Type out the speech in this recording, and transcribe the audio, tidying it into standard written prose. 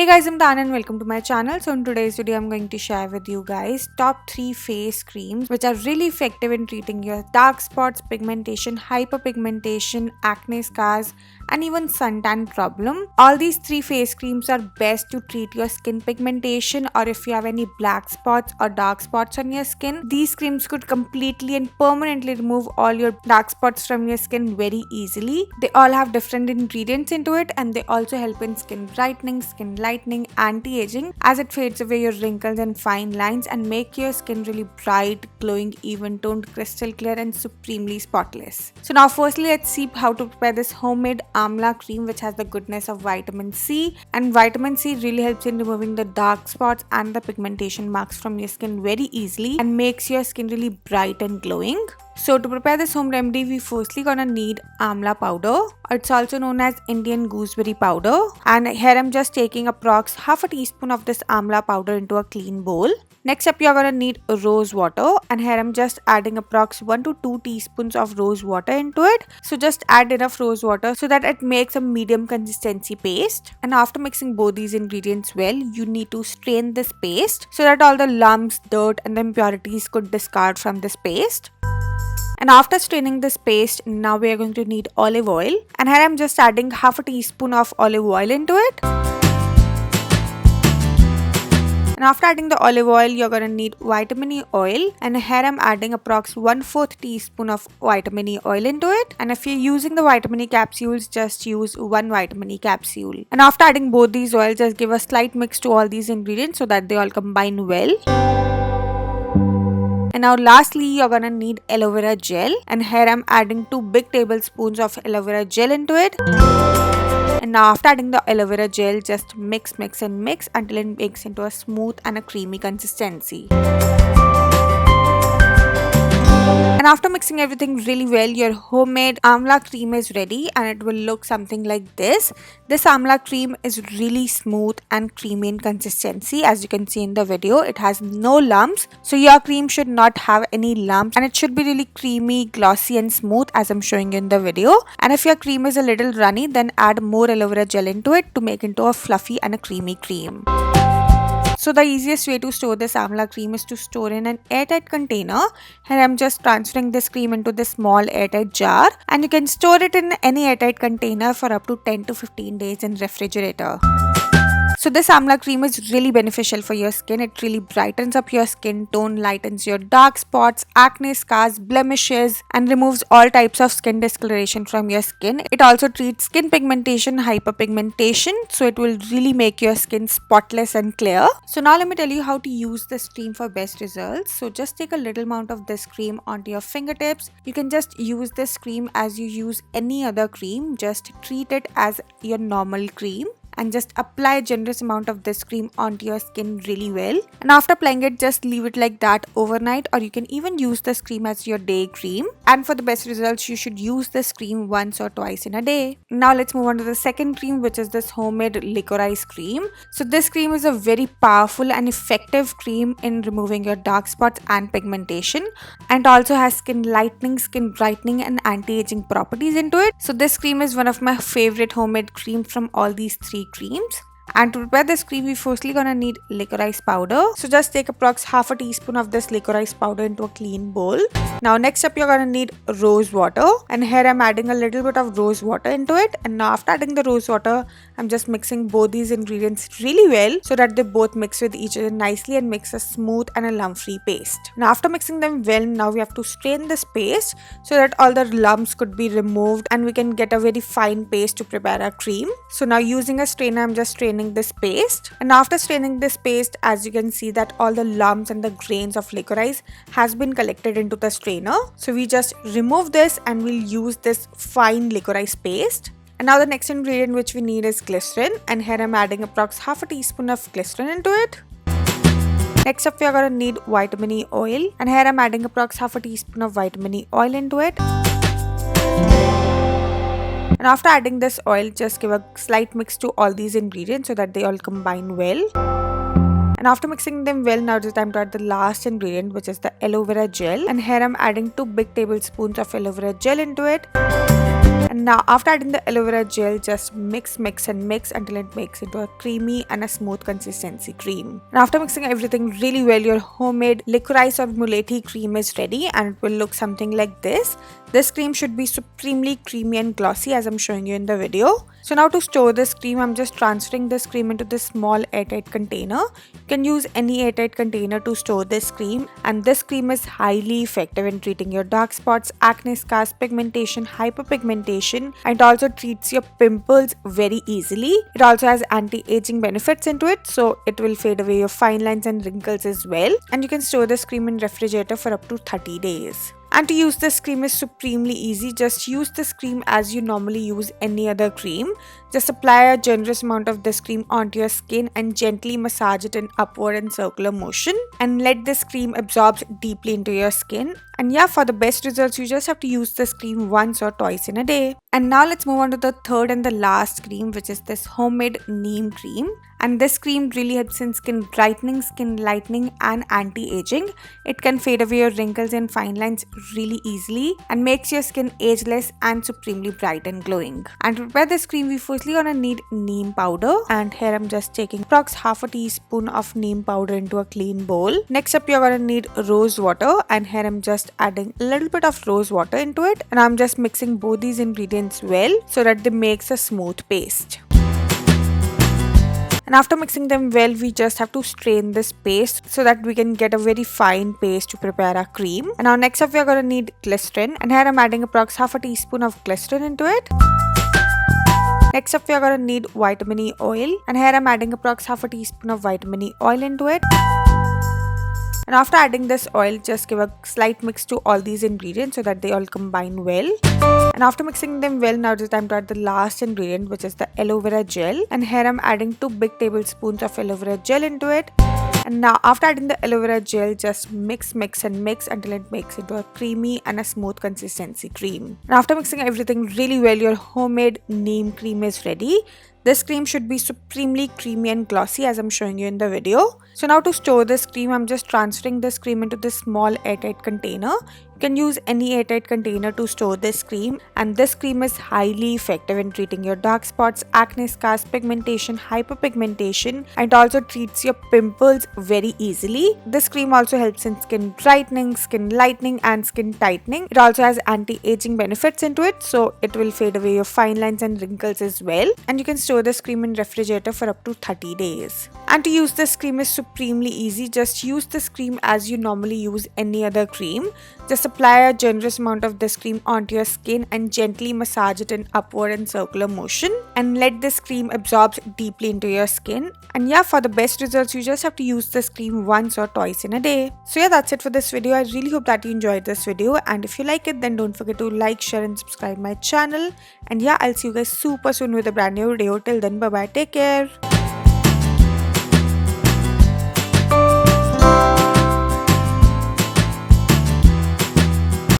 Hey guys, I'm Tanya and welcome to my channel. So in today's video, I'm going to share with you guys top 3 face creams which are really effective in treating your dark spots, pigmentation, hyperpigmentation, acne scars, and even suntan problem. All these 3 face creams are best to treat your skin pigmentation, or if you have any black spots or dark spots on your skin. These creams could completely and permanently remove all your dark spots from your skin very easily. They all have different ingredients into it, and they also help in skin brightening, skin lightening, anti-aging, as it fades away your wrinkles and fine lines and make your skin really bright, glowing, even toned, crystal clear, and supremely spotless. So now firstly, let's see how to prepare this homemade amla cream which has the goodness of vitamin C, and vitamin C really helps in removing the dark spots and the pigmentation marks from your skin very easily and makes your skin really bright and glowing. So to prepare this home remedy, we firstly gonna need amla powder. It's also known as Indian gooseberry powder, and here I'm just taking approx half a teaspoon of this amla powder into a clean bowl. Next up, you're gonna need rose water, and here I'm just adding approx 1 to 2 teaspoons of rose water into it. So just add enough rose water so that it makes a medium consistency paste. And after mixing both these ingredients well, you need to strain this paste so that all the lumps, dirt, and the impurities could discard from this paste. And after straining this paste, now we are going to need olive oil, and here I'm just adding half a teaspoon of olive oil into it. And after adding the olive oil, you're gonna need vitamin E oil, and here I'm adding approx 1/4 teaspoon of vitamin E oil into it. And if you're using the vitamin E capsules, just use 1 vitamin E capsule. And after adding both these oils, just give a slight mix to all these ingredients so that they all combine well. And now lastly, you're gonna need aloe vera gel, and here I'm adding 2 big tablespoons of aloe vera gel into it. And now after adding the aloe vera gel, just mix until it makes into a smooth and a creamy consistency. And after mixing everything really well, your homemade amla cream is ready, and it will look something like this. This amla cream is really smooth and creamy in consistency, as you can see in the video. It has no lumps, so your cream should not have any lumps, and it should be really creamy, glossy, and smooth as I'm showing you in the video. And if your cream is a little runny, then add more aloe vera gel into it to make into a fluffy and a creamy cream. So the easiest way to store this amla cream is to store in an airtight container. Here I'm just transferring this cream into this small airtight jar, and you can store it in any airtight container for up to 10 to 15 days in refrigerator. So this amla cream is really beneficial for your skin. It really brightens up your skin tone, lightens your dark spots, acne scars, blemishes, and removes all types of skin discoloration from your skin. It also treats skin pigmentation, hyperpigmentation, so it will really make your skin spotless and clear. So now let me tell you how to use this cream for best results. So just take a little amount of this cream onto your fingertips. You can just use this cream as you use any other cream. Just treat it as your normal cream, and just apply a generous amount of this cream onto your skin really well. And after applying it, just leave it like that overnight, or you can even use this cream as your day cream. And for the best results, you should use this cream once or twice in a day. Now let's move on to the second cream, which is this homemade licorice cream. So this cream is a very powerful and effective cream in removing your dark spots and pigmentation, and also has skin lightening, skin brightening, and anti-aging properties into it. So this cream is one of my favorite homemade creams from all these 3 creams. And to prepare this cream, we firstly gonna need licorice powder. So just take approx half a teaspoon of this licorice powder into a clean bowl. Now next up, you're gonna need rose water, and here I'm adding a little bit of rose water into it. And now after adding the rose water, I'm just mixing both these ingredients really well so that they both mix with each other nicely and makes a smooth and a lump-free paste. Now after mixing them well, now we have to strain this paste so that all the lumps could be removed and we can get a very fine paste to prepare our cream. So now using a strainer, I'm just straining this paste, and after straining this paste, as you can see that all the lumps and the grains of licorice has been collected into the strainer. So we just remove this and we'll use this fine licorice paste. And now the next ingredient which we need is glycerin, and here I'm adding approx half a teaspoon of glycerin into it. Next up, we are gonna need vitamin E oil, and here I'm adding approx half a teaspoon of vitamin E oil into it. And after adding this oil, just give a slight mix to all these ingredients so that they all combine well. And after mixing them well, now it is time to add the last ingredient, which is the aloe vera gel. And here I'm adding 2 big tablespoons of aloe vera gel into it. And And now after adding the aloe vera gel, just mix until it makes into a creamy and a smooth consistency cream. And after mixing everything really well, your homemade licorice or muletti cream is ready, and it will look something like this. This cream should be supremely creamy and glossy as I'm showing you in the video. So now to store this cream, I'm just transferring this cream into this small airtight container. You can use any airtight container to store this cream, and this cream is highly effective in treating your dark spots, acne scars, pigmentation, hyperpigmentation, and it also treats your pimples very easily. It also has anti-aging benefits into it, so it will fade away your fine lines and wrinkles as well. And you can store this cream in refrigerator for up to 30 days. And to use this cream is supremely easy. Just use this cream as you normally use any other cream. Just apply a generous amount of this cream onto your skin and gently massage it in upward and circular motion. And let this cream absorb deeply into your skin. And yeah, for the best results, you just have to use this cream once or twice in a day. And now let's move on to the third and the last cream, which is this homemade neem cream. And this cream really helps in skin brightening, skin lightening, and anti-aging. It can fade away your wrinkles and fine lines really easily and makes your skin ageless and supremely bright and glowing. And to prepare this cream, we firstly gonna need neem powder, and here I'm just taking approx half a teaspoon of neem powder into a clean bowl. Next up, you're gonna need rose water, and here I'm just adding a little bit of rose water into it, and I'm just mixing both these ingredients well so that they makes a smooth paste. And after mixing them well, we just have to strain this paste so that we can get a very fine paste to prepare our cream. And now next up, we are going to need glycerin, and here I'm adding approx half a teaspoon of glycerin into it. Next up, we are going to need vitamin E oil, and here I'm adding approx half a teaspoon of vitamin E oil into it. And after adding this oil, just give a slight mix to all these ingredients so that they all combine well. And after mixing them well, now it is time to add the last ingredient, which is the aloe vera gel. And here I'm adding 2 big tablespoons of aloe vera gel into it. And now after adding the aloe vera gel, just mix until it makes into a creamy and a smooth consistency cream. And after mixing everything really well, your homemade neem cream is ready. This cream should be supremely creamy and glossy as I'm showing you in the video. So now to store this cream, I'm just transferring this cream into this small airtight container. You can use any airtight container to store this cream, and this cream is highly effective in treating your dark spots, acne scars, pigmentation, hyperpigmentation, and it also treats your pimples very easily. This cream also helps in skin brightening, skin lightening, and skin tightening. It also has anti-aging benefits into it, so it will fade away your fine lines and wrinkles as well. And you can store this cream in refrigerator for up to 30 days. And to use this cream is supremely easy. Just use this cream as you normally use any other cream. Just apply a generous amount of this cream onto your skin and gently massage it in upward and circular motion. And let this cream absorb deeply into your skin. And yeah, for the best results, you just have to use this cream once or twice in a day. So yeah, that's it for this video. I really hope that you enjoyed this video. And if you like it, then don't forget to like, share, and subscribe my channel. And yeah, I'll see you guys super soon with a brand new video. Till then, bye bye. Take care.